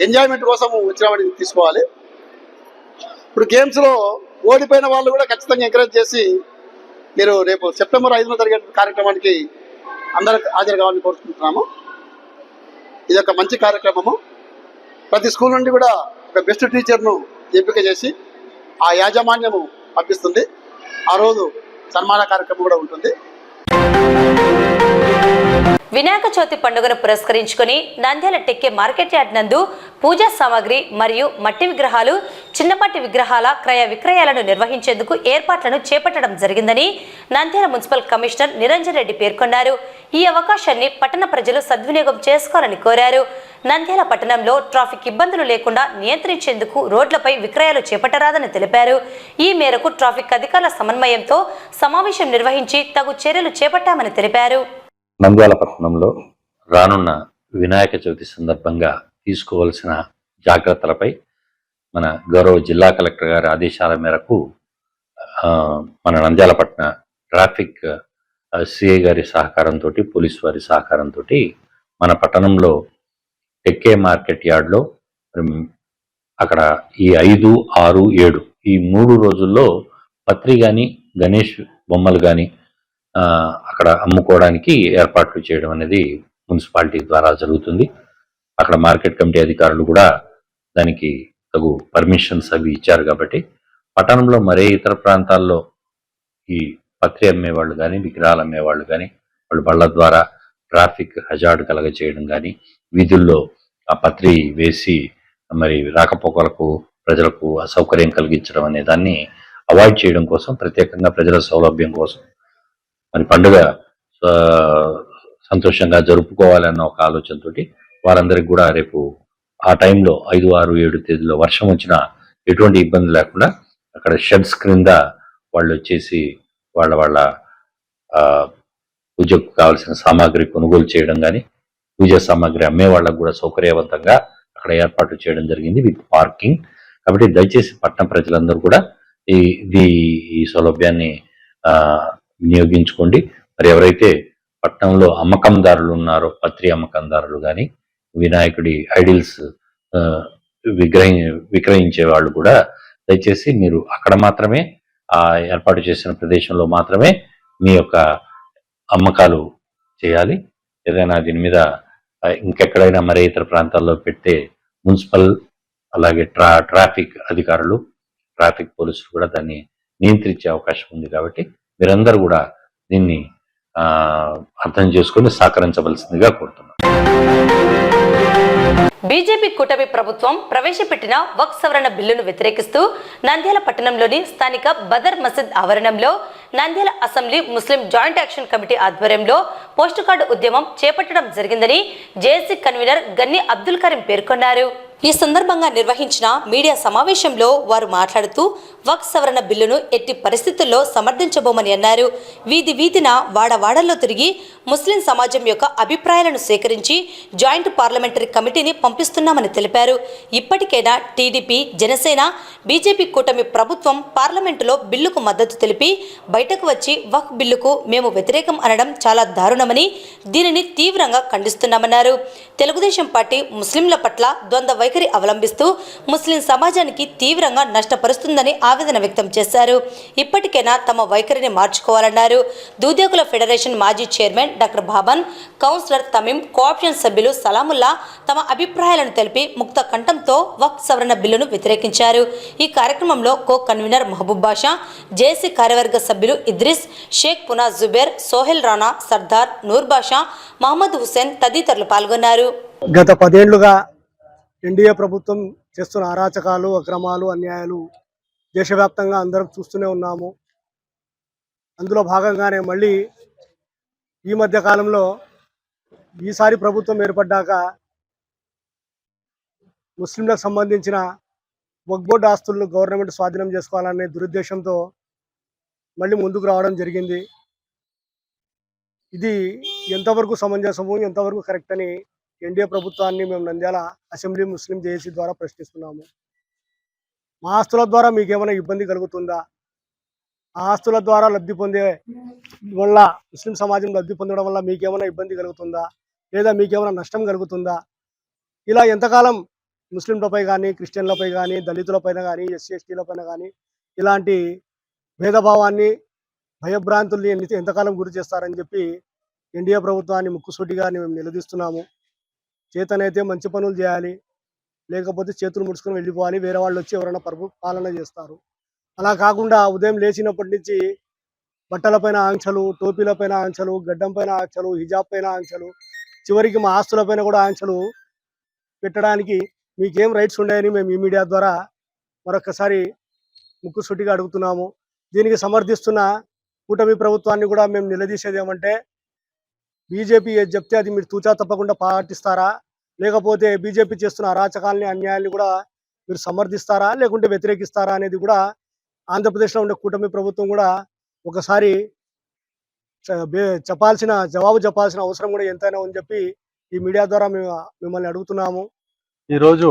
ఎంజాయ్మెంట్ కోసము వచ్చినామని తీసుకోవాలి. ఇప్పుడు గేమ్స్లో ఓడిపోయిన వాళ్ళు కూడా ఖచ్చితంగా ఎంకరేజ్ చేసి మీరు రేపు సెప్టెంబర్ 5న జరిగే కార్యక్రమానికి అందరూ హాజరు కావాలని కోరుకుంటున్నాము. ఇది ఒక మంచి కార్యక్రమము. ప్రతి స్కూల్ నుండి కూడా ఒక బెస్ట్ టీచర్ను ఎంపిక చేసి ఆ యాజమాన్యము పంపిస్తుంది. ఆ రోజు సన్మాన కార్యక్రమం కూడా ఉంటుంది. వినాయక చవితి పండుగను పురస్కరించుకుని నంద్యాల టెక్కే మార్కెట్ యార్డ్ నందు పూజా సామాగ్రి మరియు మట్టి విగ్రహాలు, చిన్నపాటి విగ్రహాల క్రయ విక్రయాలను నిర్వహించేందుకు ఏర్పాట్లను చేపట్టడం జరిగిందని నంద్యాల మున్సిపల్ కమిషనర్ నిరంజన్ రెడ్డి పేర్కొన్నారు. ఈ అవకాశాన్ని పట్టణ ప్రజలు సద్వినియోగం చేసుకోవాలని కోరారు. నంద్యాల పట్టణంలో ట్రాఫిక్ ఇబ్బందులు లేకుండా నియంత్రించేందుకు రోడ్లపై విక్రయాలు చేపట్టరాదని తెలిపారు. ఈ మేరకు ట్రాఫిక్ అధికారుల సమన్వయంతో సమావేశం నిర్వహించి తగు చర్యలు చేపట్టామని తెలిపారు. నంద్యాల పట్టణంలో రానున్న వినాయక చవితి సందర్భంగా తీసుకోవాల్సిన జాగ్రత్తలపై మన గౌరవ జిల్లా కలెక్టర్ గారి ఆదేశాల మేరకు మన నంద్యాల పట్టణ ట్రాఫిక్ సిఐ గారి సహకారంతో, పోలీసు వారి సహకారంతో మన పట్టణంలో టెక్కే మార్కెట్ యార్డ్లో అక్కడ ఈ 5, 6, 7 ఈ 3 రోజుల్లో పత్రి కానీ గణేష్ బొమ్మలు కానీ అక్కడ అమ్ముకోవడానికి ఏర్పాట్లు చేయడం అనేది మున్సిపాలిటీ ద్వారా జరుగుతుంది. అక్కడ మార్కెట్ కమిటీ అధికారులు కూడా దానికి తగు పర్మిషన్స్ అవి ఇచ్చారు. కాబట్టి పట్టణంలో మరే ఇతర ప్రాంతాల్లో ఈ పత్రి అమ్మేవాళ్ళు కానీ, విగ్రహాలు అమ్మేవాళ్ళు కానీ వాళ్ళు బళ్ళ ద్వారా ట్రాఫిక్ హజార్డ్ కలగ చేయడం కానీ, వీధుల్లో ఆ పత్రి వేసి మరి రాకపోకలకు ప్రజలకు అసౌకర్యం కలిగించడం అనే దాన్ని అవాయిడ్ చేయడం కోసం, ప్రత్యేకంగా ప్రజల సౌలభ్యం కోసం మరి పండుగ సంతోషంగా జరుపుకోవాలన్న ఒక ఆలోచనతో వారందరికీ కూడా రేపు ఆ టైంలో 5, 6, 7 తేదీలో వర్షం వచ్చినా ఎటువంటి ఇబ్బంది లేకుండా అక్కడ షెడ్స్ క్రింద వాళ్ళు వచ్చేసి వాళ్ళ పూజకు కావాల్సిన సామాగ్రి కొనుగోలు చేయడం కానీ, పూజా సామాగ్రి అమ్మే వాళ్ళకు కూడా సౌకర్యవంతంగా అక్కడ ఏర్పాటు చేయడం జరిగింది విత్ పార్కింగ్. కాబట్టి దయచేసి పట్టణ ప్రజలందరూ కూడా ఈ సౌలభ్యాన్ని వినియోగించుకోండి. మరి ఎవరైతే పట్టణంలో అమ్మకందారులు ఉన్నారో, పత్రి అమ్మకందారులు కానీ, వినాయకుడి ఐడిల్స్ విక్రయించే వాళ్ళు కూడా దయచేసి మీరు అక్కడ మాత్రమే ఏర్పాటు చేసిన ప్రదేశంలో మాత్రమే మీ యొక్క అమ్మకాలు చేయాలి. ఏదైనా దీని మీద ఇంకెక్కడైనా మరే ఇతర ప్రాంతాల్లో పెడితే మున్సిపల్ అలాగే ట్రాఫిక్ అధికారులు, ట్రాఫిక్ పోలీసులు కూడా దాన్ని నియంత్రించే అవకాశం ఉంది. కాబట్టి మీరందరూ కూడా దీన్ని అర్థం చేసుకుని సహకరించవలసిందిగా కోరుతున్నాను. బీజేపీ కూటమి ప్రభుత్వం ప్రవేశపెట్టిన వక్ఫ్ సవరణ బిల్లును వ్యతిరేకిస్తూ నంద్యాల పట్టణంలోని స్థానిక బదర్ మసీద్ ఆవరణంలో నంద్యాల అసెంబ్లీ ముస్లిం జాయింట్ యాక్షన్ కమిటీ ఆధ్వర్యంలో పోస్టు కార్డు ఉద్యమం చేపట్టడం జరిగిందని జేఏసీ కన్వీనర్ గన్ని అబ్దుల్ కరీం పేర్కొన్నారు. ఈ సందర్భంగా నిర్వహించిన మీడియా సమావేశంలో వారు మాట్లాడుతూ వక్ఫ్ సవరణ బిల్లును ఎట్టి పరిస్థితుల్లో సమర్థించబోమని అన్నారు. వీధి వీధిన వాడవాడల్లో తిరిగి ముస్లిం సమాజం యొక్క అభిప్రాయాలను సేకరించి జాయింట్ పార్లమెంటరీ కమిటీని పంపిస్తున్నామని తెలిపారు. ఇప్పటికైనా టీడీపీ, జనసేన, బీజేపీ కూటమి ప్రభుత్వం పార్లమెంటులో బిల్లుకు మద్దతు తెలిపి బయటకు వచ్చి వక్ఫ్ బిల్లుకు మేము వ్యతిరేకం అనడం చాలా దారుణమని, దీనిని తీవ్రంగా ఖండిస్తున్నామన్నారు. తెలుగుదేశం పార్టీ ముస్లింల పట్ల ద్వంద్వ వైఖరి అవలంబిస్తూ ముస్లిం సమాజానికి తీవ్రంగా నష్టపరుస్తుందని ఆవేదన వ్యక్తం చేశారు. ఇప్పటికైనా తమ వైఖరిని మార్చుకోవాలన్నారు. దూదేకుల ఫెడరేషన్ మాజీ chairman doctor Baban, councillor Tamim, co-option సభ్యులు సలాముల్లా తమ అభిప్రాయాలను తెలిపి ముక్త కంఠంతో వక్ఫ్ సవరణ బిల్లును వ్యతిరేకించారు. ఈ కార్యక్రమంలో కో కన్వీనర్ మహబూబ్ బాషా, జేఏసీ కార్యవర్గ సభ్యులు ఇద్రిస్, షేక్ పునా జుబేర్, సోహెల్ రాణా, సర్దార్, నూర్ బాషా, మహమ్మద్ హుసేన్ తదితరులు పాల్గొన్నారు. గత 10 ఏళ్లుగా ఎన్డీఏ ప్రభుత్వం చేస్తున్న అరాచకాలు, అక్రమాలు, అన్యాయాలు దేశవ్యాప్తంగా అందరం చూస్తూనే ఉన్నాము. అందులో భాగంగానే మళ్ళీ ఈ మధ్య కాలంలో ఈసారి ప్రభుత్వం ఏర్పడ్డాక ముస్లింలకు సంబంధించిన వక్ఫ్ బోర్డు ఆస్తులను గవర్నమెంట్ స్వాధీనం చేసుకోవాలనే దురుద్దేశంతో మళ్ళీ ముందుకు రావడం జరిగింది. ఇది ఎంతవరకు సమంజసము, ఎంతవరకు కరెక్ట్ అని ఎన్డీఏ ప్రభుత్వాన్ని మేము నంద్యాల అసెంబ్లీ ముస్లిం జేఏసీ ద్వారా ప్రశ్నిస్తున్నాము. మా ఆస్తుల ద్వారా మీకేమైనా ఇబ్బంది కలుగుతుందా? ఆ ఆస్తుల ద్వారా లబ్ధి పొందే వల్ల ముస్లిం సమాజం లబ్ధి పొందడం వల్ల మీకేమైనా ఇబ్బంది కలుగుతుందా, లేదా మీకేమైనా నష్టం కలుగుతుందా? ఇలా ఎంతకాలం ముస్లింలపై కానీ, క్రిస్టియన్లపై కానీ, దళితులపైన కానీ, ఎస్సీ ఎస్టీలపైన కానీ ఇలాంటి భేదభావాన్ని, భయభ్రాంతుల్ని ఎంతకాలం గురి చేస్తారని చెప్పి ఎన్డీఏ ప్రభుత్వాన్ని ముక్కుసూటిగా మేము నిలదీస్తున్నాము. చేతనైతే మంచి పనులు చేయాలి, లేకపోతే చేతులు ముడుచుకొని వెళ్ళిపోవాలి. వేరే వాళ్ళు వచ్చి ఎవరైనా పాలన చేస్తారు. అలా కాకుండా ఉదయం లేచినప్పటి నుంచి బట్టలపైన ఆంక్షలు, టోపీలపైన ఆంక్షలు, గడ్డం పైన ఆంక్షలు, హిజాబ్ పైన ఆంక్షలు, చివరికి మా ఆస్తులపైన కూడా ఆంక్షలు పెట్టడానికి మీకేం రైట్స్ ఉన్నాయని మేము ఈ మీడియా ద్వారా మరొకసారి ముక్కుసూటిగా అడుగుతున్నాము. దీనికి సమర్థిస్తున్న కూటమి ప్రభుత్వాన్ని కూడా మేము నిలదీసేది ఏమంటే, బీజేపీ ఏది చెప్తే అది మీరు తూచా తప్పకుండా పాటిస్తారా, లేకపోతే బీజేపీ చేస్తున్న అరాచకాలని, అన్యాయాన్ని కూడా మీరు సమర్థిస్తారా, లేకుంటే వ్యతిరేకిస్తారా అనేది కూడా ఆంధ్రప్రదేశ్లో ఉండే కూటమి ప్రభుత్వం కూడా ఒకసారి జవాబు చెప్పాల్సిన అవసరం కూడా ఎంతైనా ఉందని చెప్పి ఈ మీడియా ద్వారా మిమ్మల్ని అడుగుతున్నాము. ఈరోజు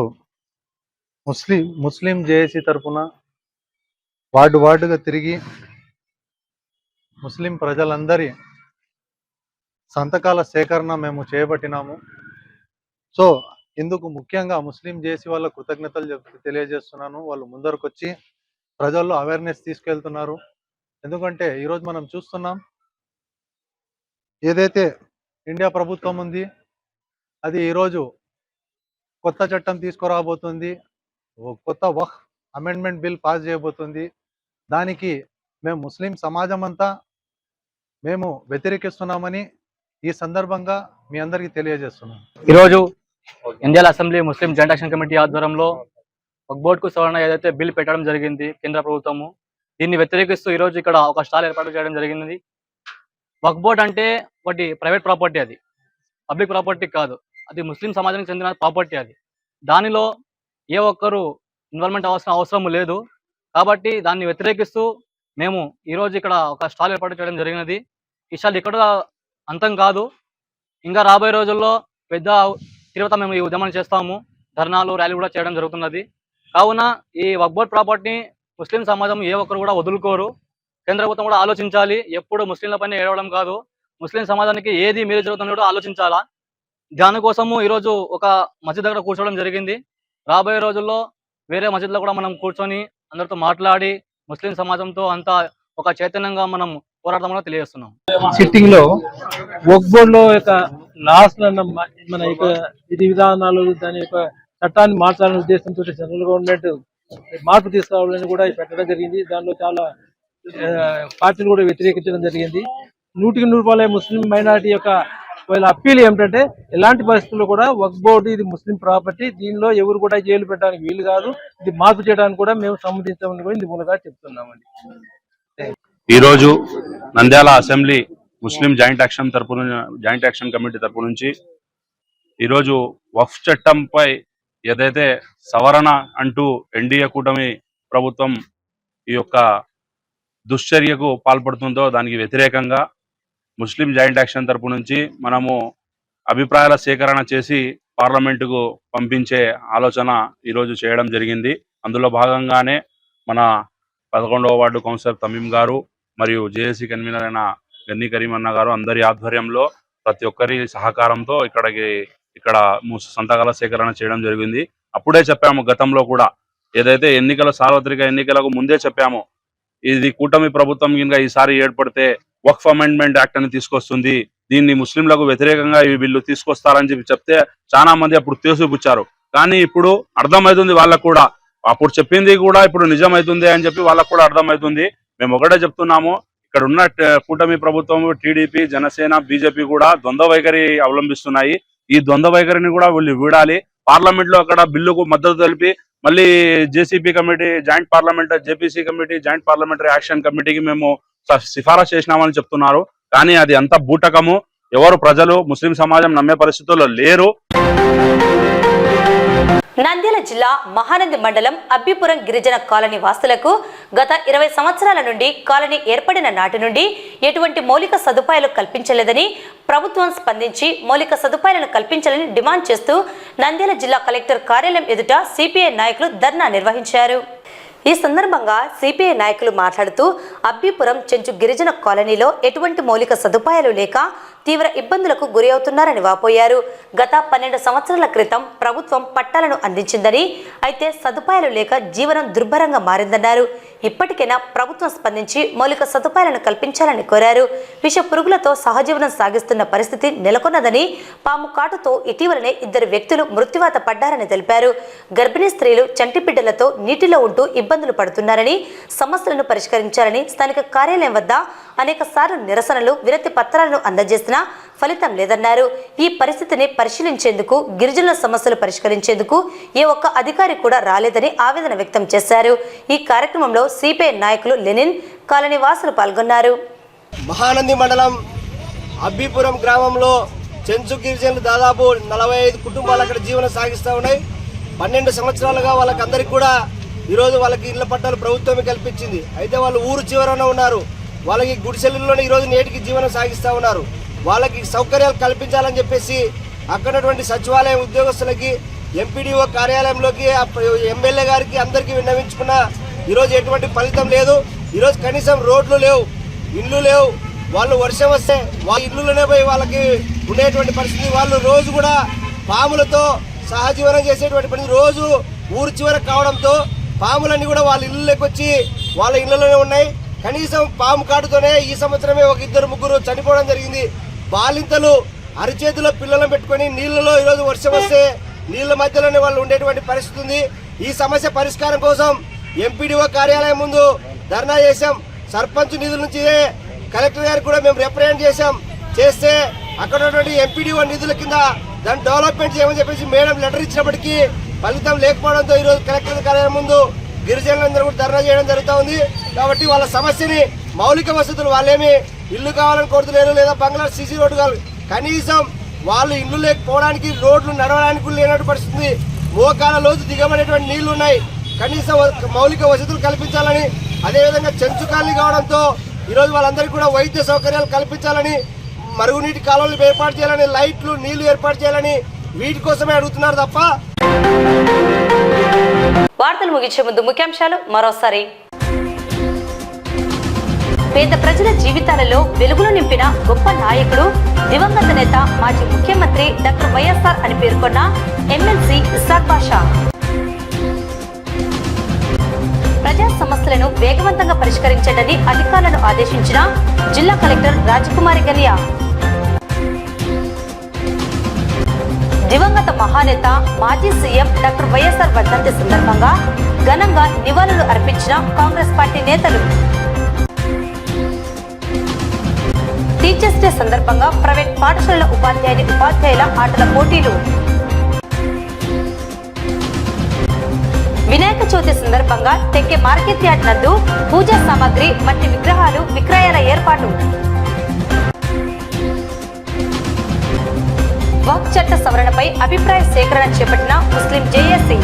ముస్లిం జేఏసీ తరఫున వార్డుగా తిరిగి ముస్లిం ప్రజలందరి సంతకాల సేకరణ మేము చేపట్టినాము. సో ఇందుకు ముఖ్యంగా ముస్లిం జేఏసీ వాళ్ళ కృతజ్ఞతలు తెలియజేస్తున్నాను. వాళ్ళు ముందరకు వచ్చి ప్రజల్లో అవేర్నెస్ తీసుకెళ్తున్నారు. ఎందుకంటే ఈరోజు మనం చూస్తున్నాం, ఏదైతే ఇండియా ప్రభుత్వం ఉంది అది ఈరోజు కొత్త చట్టం తీసుకురాబోతుంది, కొత్త వక్ఫ్ అమెండ్మెంట్ బిల్ పాస్ చేయబోతుంది. దానికి మేము ముస్లిం సమాజం అంతా మేము వ్యతిరేకిస్తున్నామని ఈ సందర్భంగా మీ అందరికీ తెలియజేస్తున్నాం. ఈరోజు ఇండియా అసెంబ్లీ ముస్లిం జాయింట్ యాక్షన్ కమిటీ ఆధ్వర్యంలో వక్ఫ్ బోర్డుకు సవరణ ఏదైతే బిల్ పెట్టడం జరిగింది కేంద్ర ప్రభుత్వము, దీన్ని వ్యతిరేకిస్తూ ఈరోజు ఇక్కడ ఒక స్టాల్ ఏర్పాటు చేయడం జరిగింది. వక్ఫ్ బోర్డ్ అంటే ఒకటి ప్రైవేట్ ప్రాపర్టీ, అది పబ్లిక్ ప్రాపర్టీ కాదు, అది ముస్లిం సమాజానికి చెందిన ప్రాపర్టీ. అది దానిలో ఏ ఒక్కరు ఇన్వాల్వ్మెంట్ అవసరం లేదు. కాబట్టి దాన్ని వ్యతిరేకిస్తూ మేము ఈరోజు ఇక్కడ ఒక స్టాల్ ఏర్పాటు చేయడం జరిగినది. ఈ స్టాల్ ఇక్కడ అంతం కాదు, ఇంకా రాబోయే రోజుల్లో పెద్ద తీవ్రత మేము ఈ ఉద్యమాన్ని చేస్తాము. ధర్నాలు, ర్యాలీ కూడా చేయడం జరుగుతున్నది. కావున ఈ వక్ఫ్ బోర్డ్ ప్రాపర్టీని ముస్లిం సమాజం ఏ ఒక్కరు కూడా వదులుకోరు. కేంద్ర ప్రభుత్వం కూడా ఆలోచించాలి. ఎప్పుడు ముస్లింల పైన ఏడవడం కాదు, ముస్లిం సమాజానికి ఏది మేలు జరుగుతుందో కూడా ఆలోచించాలా. దానికోసము ఈరోజు ఒక మసీద్ దగ్గర కూర్చోవడం జరిగింది. రాబోయే రోజుల్లో వేరే మసీద్లో కూడా మనం కూర్చొని అందరితో మాట్లాడి ముస్లిం సమాజంతో అంతా ఒక చైతన్యంగా మనం పోరాడదామని తెలియజేస్తున్నాం. సిట్టింగ్ లో వక్ఫ్ బోర్డ్ లో యొక్క లాస్ట్ మన యొక్క విధి విధానాలు దాని యొక్క చట్టాన్ని మార్చాలనే ఉద్దేశంతో సెంట్రల్ గవర్నమెంట్ మార్పు తీసుకురావాలని కూడా పెట్టడం జరిగింది. దానిలో చాలా పార్టీలు కూడా వ్యతిరేకించడం జరిగింది. 100% ముస్లిం మైనారిటీ యొక్క వీళ్ళ అప్పీల్ ఏమిటంటే ఎలాంటి పరిస్థితుల్లో కూడా వక్ఫ్ బోర్డు ఇది ముస్లిం ప్రాపర్టీ, దీనిలో ఎవరు కూడా జైలు పెట్టడానికి వీలు కాదు, ఇది మార్పు చేయడానికి కూడా మేము సమ్మతించామని కూడా ఇందు మూలంగా చెప్తున్నామండి. ఈరోజు నంద్యాల అసెంబ్లీ ముస్లిం జాయింట్ యాక్షన్ కమిటీ తరపు నుంచి ఈరోజు వక్ఫ్ చట్టంపై ఏదైతే సవరణ అంటూ ఎన్డీఏ కూటమి ప్రభుత్వం ఈ యొక్క దుశ్చర్యకు పాల్పడుతుందో దానికి వ్యతిరేకంగా ముస్లిం జాయింట్ యాక్షన్ తరపు నుంచి మనము అభిప్రాయాల సేకరణ చేసి పార్లమెంటుకు పంపించే ఆలోచన ఈరోజు చేయడం జరిగింది. అందులో భాగంగానే మన 11వ వార్డు కౌన్సిలర్ తమీం గారు మరియు జేఏసీ కన్వీనర్ అయిన గన్నీ కరీమన్న గారు అందరి ఆధ్వర్యంలో ప్రతి ఒక్కరి సహకారంతో ఇక్కడ సంతకాల సేకరణ చేయడం జరిగింది. అప్పుడే చెప్పాము, గతంలో కూడా ఏదైతే సార్వత్రిక ఎన్నికలకు ముందే చెప్పాము, ఇది కూటమి ప్రభుత్వం కింద ఈసారి ఏర్పడితే వక్ఫ్ అమెండ్మెంట్ యాక్ట్ అని తీసుకొస్తుంది, దీన్ని ముస్లింలకు వ్యతిరేకంగా ఈ బిల్లు తీసుకొస్తారని చెప్తే చాలా మంది అప్పుడు తోసిపుచ్చారు. కానీ ఇప్పుడు అర్థమవుతుంది వాళ్ళకు కూడా, అప్పుడు చెప్పింది కూడా ఇప్పుడు నిజమవుతుంది అని చెప్పి వాళ్ళకు కూడా అర్థమవుతుంది. మేము ఒకటే చెప్తున్నాము, ఇక్కడ ఉన్న కూటమి ప్రభుత్వం టీడీపీ, జనసేన, బీజేపీ కూడా ద్వంద్వ వైఖరి అవలంబిస్తున్నాయి. ఈ ద్వంద్వ వైఖరిని కూడా వీళ్ళు వీడాలి. పార్లమెంట్ లో అక్కడ బిల్లుకు మద్దతు తెలిపి మళ్ళీ JCP committee JPC committee joint parliamentary action కమిటీకి మేము సిఫారసు చేసినామని చెప్తున్నారు. కానీ అది అంత బూటకము, ఎవరు ప్రజలు ముస్లిం సమాజం నమ్మే పరిస్థితుల్లో లేరు. నంద్యాల జిల్లా మహానంది మండలం అబ్బిపురం గిరిజన కాలనీ వాసులకు గత 20 సంవత్సరాల నుండి కాలనీ ఏర్పడిన నాటి నుండి ఎటువంటి మౌలిక సదుపాయాలు కల్పించలేదని ప్రభుత్వం స్పందించి మౌలిక సదుపాయాలను కల్పించాలని డిమాండ్ చేస్తూ నంద్యాల జిల్లా కలెక్టర్ కార్యాలయం ఎదుట సిపిఐ నాయకులు ధర్నా నిర్వహించారు. ఈ సందర్భంగా సిపిఐ నాయకులు మాట్లాడుతూ అబ్బిపురం చెంచు గిరిజన కాలనీలో ఎటువంటి మౌలిక సదుపాయాలు లేక తీవ్ర ఇబ్బందులకు గురి అవుతున్నారని వాపోయారు. గత 12 సంవత్సరాల క్రితం ప్రభుత్వం పట్టాలను అందించిందని, అయితే సదుపాయాలు లేక జీవనం దుర్భరంగా మారిందన్నారు. ఇప్పటికైనా ప్రభుత్వం స్పందించి మౌలిక సదుపాయాలను కల్పించాలని కోరారు. విష పురుగులతో సహజీవనం సాగిస్తున్న పరిస్థితి నెలకొన్నదని, పాము కాటుతో ఇటీవలనే 2 వ్యక్తులు మృత్యువాత పడ్డారని తెలిపారు. గర్భిణీ స్త్రీలు చంటి బిడ్డలతో నీటిలో ఉంటూ ఇబ్బందులు పడుతున్నారని, సమస్యలను పరిష్కరించాలని స్థానిక కార్యాలయం వద్ద అనేక సార్లు నిరసనలు, వినతి పత్రాలను అందజేసినా ఫలితం లేదన్నారు. ఈ పరిస్థితిని పరిశీలించేందుకు, గిరిజనుల సమస్యలు పరిష్కరించేందుకు ఏ ఒక్క అధికారి కూడా రాలేదని ఆవేదన వ్యక్తం చేశారు. ఈ కార్యక్రమంలో సిపిఐ నాయకులు లెనిన్, కాలనీ వాసులు పాల్గొన్నారు. మహానంది మండలం అబ్బిపురం గ్రామంలో చెంచు గిరిజనులు దాదాపు 45 కుటుంబాలు అక్కడ జీవనం సాగిస్తూ ఉన్నాయి. 12 సంవత్సరాలుగా వాళ్ళకందరికీ కూడా ఈరోజు వాళ్ళకి ఇళ్ల పట్టాలు ప్రభుత్వమే కల్పించింది. అయితే వాళ్ళు ఊరు చివరన ఉన్నారు. వాళ్ళకి గుడిసెలలోనే ఈరోజు నేటికి జీవనం సాగిస్తూ ఉన్నారు. వాళ్ళకి సౌకర్యాలు కల్పించాలని చెప్పేసి అక్కడటువంటి సచివాలయం ఉద్యోగస్తులకి, ఎంపీడీఓ కార్యాలయంలోకి, ఎమ్మెల్యే గారికి అందరికీ విన్నవించుకున్నా ఈరోజు ఎటువంటి ఫలితం లేదు. ఈరోజు కనీసం రోడ్లు లేవు, ఇళ్ళు లేవు. వాళ్ళు వర్షం వస్తే వాళ్ళ ఇళ్ళలోనే పోయి వాళ్ళకి ఉండేటువంటి పరిస్థితి. వాళ్ళు రోజు కూడా పాములతో సహజీవనం చేసేటువంటి పరిస్థితి. రోజు ఊరు చివర కావడంతో పాములన్నీ కూడా వాళ్ళ ఇళ్ళలోకి వచ్చి వాళ్ళ ఇళ్ళలోనే ఉన్నాయి. కనీసం పాము కాటుతోనే ఈ సంవత్సరమే ఒక 2-3 చనిపోవడం జరిగింది. బాలింతలు అరిచేతిలో పిల్లలను పెట్టుకొని నీళ్ళలో ఈరోజు వర్షం వస్తే నీళ్ళ మధ్యలోనే వాళ్ళు ఉండేటువంటి పరిస్థితి ఉంది. ఈ సమస్య పరిష్కారం కోసం ఎంపీడీఓ కార్యాలయం ముందు ధర్నా చేశాం. సర్పంచ్ నిధుల నుంచి కలెక్టర్ గారికి కూడా మేము రిప్రజెంట్ చేస్తే అక్కడ ఉన్నటువంటి ఎంపీడీఓ నిధుల కింద దాన్ని డెవలప్మెంట్ చేయమని చెప్పేసి మేడం లెటర్ ఇచ్చినప్పటికీ ఫలితం లేకపోవడంతో ఈరోజు కలెక్టర్ కార్యాలయం ముందు గిరిజనులందరూ కూడా ధర్నా చేయడం జరుగుతూ ఉంది. కాబట్టి వాళ్ళ సమస్యని మౌలిక వసతులు, వాళ్ళేమి ఇల్లు కావాలని కోరుతలేరు, లేదా బంగ్లా సీసీ రోడ్డు కావాలి, కనీసం వాళ్ళు ఇల్లు లేకపోవడానికి, రోడ్లు నడవడానికి లేనటువంటి పరిస్థితి. మోకాల లోతు దిగబడేటువంటి నీళ్లు ఉన్నాయి. కనీసం మౌలిక వసతులు కల్పించాలని, అదేవిధంగా చెంచు కాలనీ కావడంతో ఈరోజు వాళ్ళందరికీ కూడా వైద్య సౌకర్యాలు కల్పించాలని, మరుగునీటి కాలువలు ఏర్పాటు చేయాలని, లైట్లు, నీళ్లు ఏర్పాటు చేయాలని వీటి కోసమే అడుగుతున్నారు తప్ప వార్తలు ముగించే ముందు ముఖ్యాంశాలు మరోసారి. పేద ప్రజల జీవితాలలో వెలుగులు నింపిన గొప్ప నాయకుడు, దివంగత నేత, మాజీ ముఖ్యమంత్రి డాక్టర్ వైఎస్ఆర్ అని పేర్కొన్న ఎమ్మెల్సీ ఇసాక్ బాషా. ప్రజా సమస్యలను వేగవంతంగా పరిష్కరించండి అధికారులను ఆదేశించిన జిల్లా కలెక్టర్ రాజకుమారి గనియా. దివంగత మహానేత, మాజీ సీఎం డాక్టర్ వైఎస్ఆర్ వర్ధంతి సందర్భంగా ఘనంగా నివాళులు అర్పించిన కాంగ్రెస్ పార్టీ నేతలు. టీచర్స్ డే సందర్భంగా ప్రైవేట్ పాఠశాలల ఉపాధ్యాయుల ఆటల పోటీలు. వినాయక చవితి సందర్భంగా టెక్కే మార్కెట్ యార్డ్ నందు పూజా సామాగ్రి, మట్టి విగ్రహాలు విక్రయాల ఏర్పాటు. వక్ఫ్ చట్ట సవరణపై అభిప్రాయ సేకరణ చేపట్టిన ముస్లిం జేఏసీ.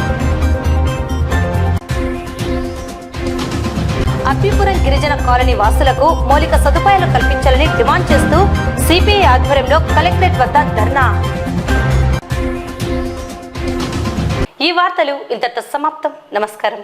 అబ్బిపురం గిరిజన కాలనీ వాసులకు మౌలిక సదుపాయాలు కల్పించాలని డిమాండ్ చేస్తూ సిపిఐ ఆధ్వర్యంలో కలెక్టరేట్ వద్ద ధర్నా. ఈ వార్తలు ఇంతటితో సమాప్తం. నమస్కారం.